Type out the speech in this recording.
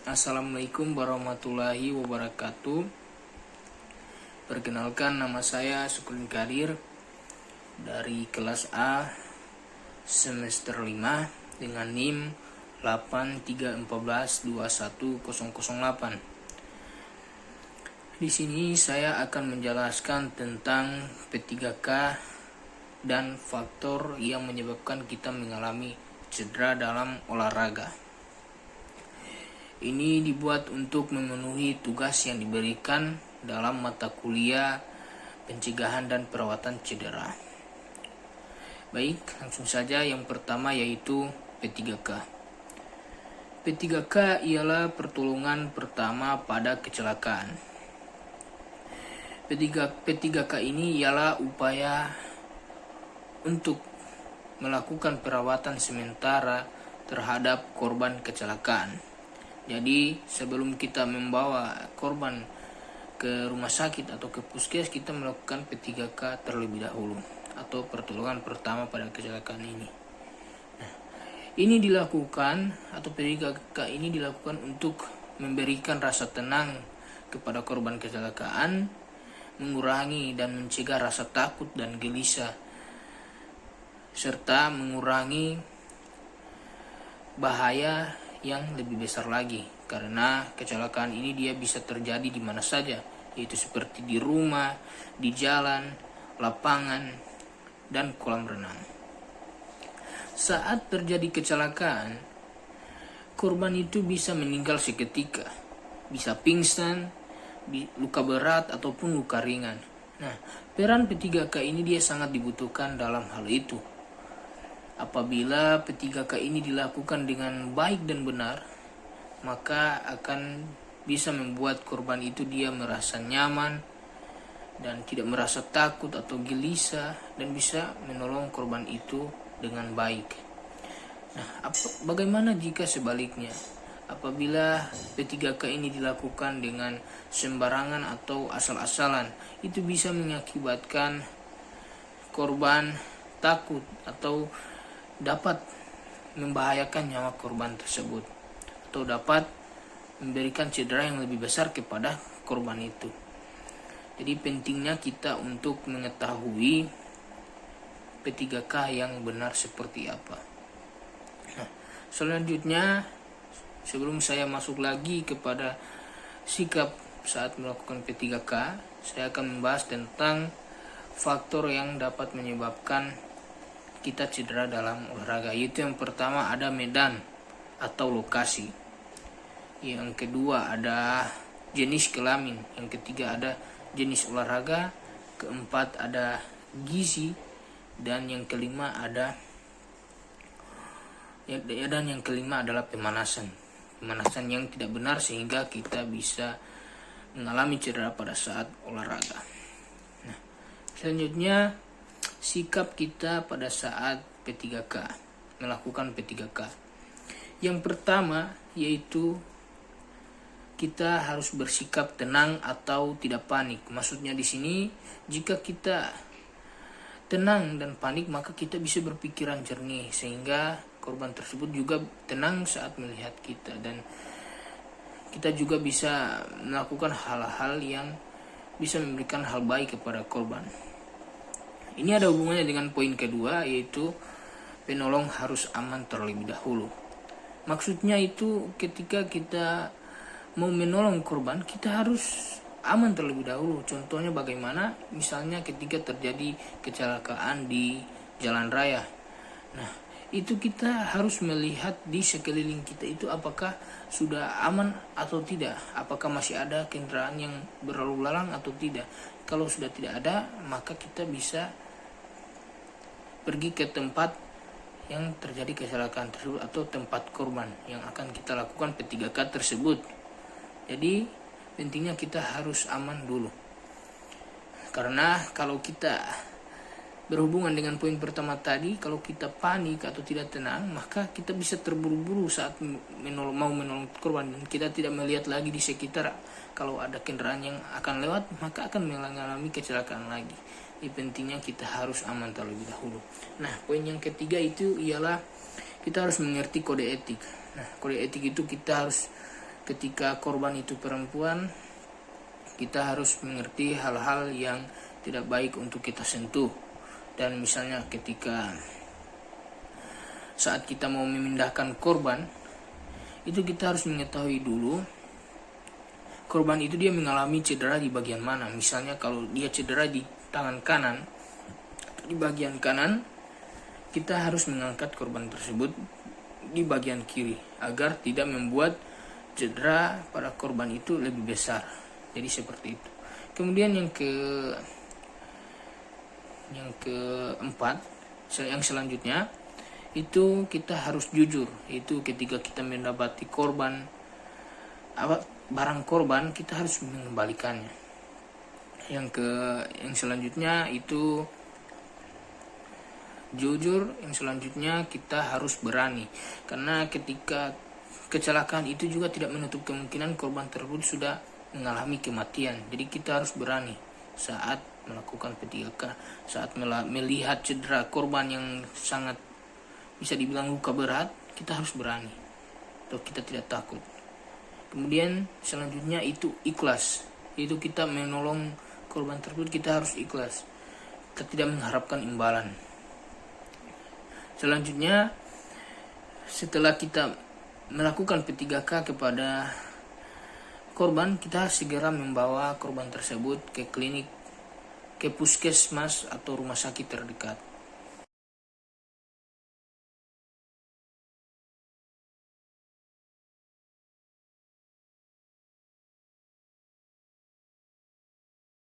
Assalamualaikum warahmatullahi wabarakatuh. Perkenalkan, nama saya Syukurin Kadir dari kelas A semester 5 dengan NIM 831421008. Di sini saya akan menjelaskan tentang P3K dan faktor yang menyebabkan kita mengalami cedera dalam olahraga. Ini dibuat untuk memenuhi tugas yang diberikan dalam mata kuliah pencegahan dan perawatan cedera. Baik, langsung saja yang pertama yaitu P3K. P3K ialah pertolongan pertama pada kecelakaan. P3K ini ialah upaya untuk melakukan perawatan sementara terhadap korban kecelakaan. Jadi sebelum kita membawa korban ke rumah sakit atau ke puskes, kita melakukan P3K terlebih dahulu atau pertolongan pertama pada kecelakaan ini. Nah, ini dilakukan atau P3K ini dilakukan untuk memberikan rasa tenang kepada korban kecelakaan, mengurangi dan mencegah rasa takut dan gelisah, serta mengurangi bahaya yang lebih besar lagi, karena kecelakaan ini dia bisa terjadi di mana saja, yaitu seperti di rumah, di jalan, lapangan, dan kolam renang. Saat terjadi kecelakaan, korban itu bisa meninggal seketika, bisa pingsan, luka berat ataupun luka ringan. Nah, peran P3K ini dia sangat dibutuhkan dalam hal itu. Apabila P3K ini dilakukan dengan baik dan benar, maka akan bisa membuat korban itu dia merasa nyaman dan tidak merasa takut atau gelisah, dan bisa menolong korban itu dengan baik. Nah, bagaimana jika sebaliknya? Apabila P3K ini dilakukan dengan sembarangan atau asal-asalan, itu bisa mengakibatkan korban takut atau dapat membahayakan nyawa korban tersebut, atau dapat memberikan cedera yang lebih besar kepada korban itu. Jadi pentingnya kita untuk mengetahui P3K yang benar seperti apa. Nah, selanjutnya, sebelum saya masuk lagi kepada sikap saat melakukan P3K, saya akan membahas tentang faktor yang dapat menyebabkan kita cedera dalam olahraga. Yaitu yang pertama ada medan atau lokasi, yang kedua ada jenis kelamin, yang ketiga ada jenis olahraga, keempat ada gizi, dan yang kelima adalah pemanasan yang tidak benar sehingga kita bisa mengalami cedera pada saat olahraga. Nah, selanjutnya sikap kita pada saat P3K, melakukan P3K. Yang pertama yaitu kita harus bersikap tenang atau tidak panik. Maksudnya di sini, jika kita tenang dan panik, maka kita bisa berpikiran jernih sehingga korban tersebut juga tenang saat melihat kita, dan kita juga bisa melakukan hal-hal yang bisa memberikan hal baik kepada korban. Ini ada hubungannya dengan poin kedua, yaitu penolong harus aman terlebih dahulu. Maksudnya itu ketika kita mau menolong korban, kita harus aman terlebih dahulu. Contohnya bagaimana? Misalnya ketika terjadi kecelakaan di jalan raya. Nah, itu kita harus melihat di sekeliling kita itu apakah sudah aman atau tidak. Apakah masih ada kendaraan yang berlalu lalang atau tidak. Kalau sudah tidak ada, maka kita bisa pergi ke tempat yang terjadi kecelakaan tersebut atau tempat korban yang akan kita lakukan P3K tersebut. Jadi pentingnya kita harus aman dulu, karena kalau kita berhubungan dengan poin pertama tadi, kalau kita panik atau tidak tenang, maka kita bisa terburu-buru saat mau menolong korban, dan kita tidak melihat lagi di sekitar. Kalau ada kendaraan yang akan lewat, maka akan mengalami kecelakaan lagi. Jadi pentingnya kita harus aman terlebih dahulu. Nah, poin yang ketiga itu ialah kita harus mengerti kode etik. Nah, kode etik itu kita harus ketika korban itu perempuan, kita harus mengerti hal-hal yang tidak baik untuk kita sentuh. Dan misalnya ketika saat kita mau memindahkan korban, itu kita harus mengetahui dulu korban itu dia mengalami cedera di bagian mana. Misalnya kalau dia cedera di tangan kanan, di bagian kanan, kita harus mengangkat korban tersebut di bagian kiri agar tidak membuat cedera pada korban itu lebih besar. Jadi seperti itu. Kemudian yang keempat, yang selanjutnya itu kita harus jujur. Itu ketika kita mendapati barang korban, kita harus mengembalikannya. Yang selanjutnya itu jujur. Yang selanjutnya kita harus berani, karena ketika kecelakaan itu juga tidak menutup kemungkinan korban tersebut sudah mengalami kematian. Jadi kita harus berani saat melakukan P3K, saat melihat cedera korban yang sangat bisa dibilang luka berat, kita harus berani atau kita tidak takut. Kemudian selanjutnya itu ikhlas. Itu kita menolong korban tersebut, kita harus ikhlas, kita tidak mengharapkan imbalan. Selanjutnya, setelah kita melakukan P3K kepada korban, kita segera membawa korban tersebut ke klinik, ke puskesmas atau rumah sakit terdekat.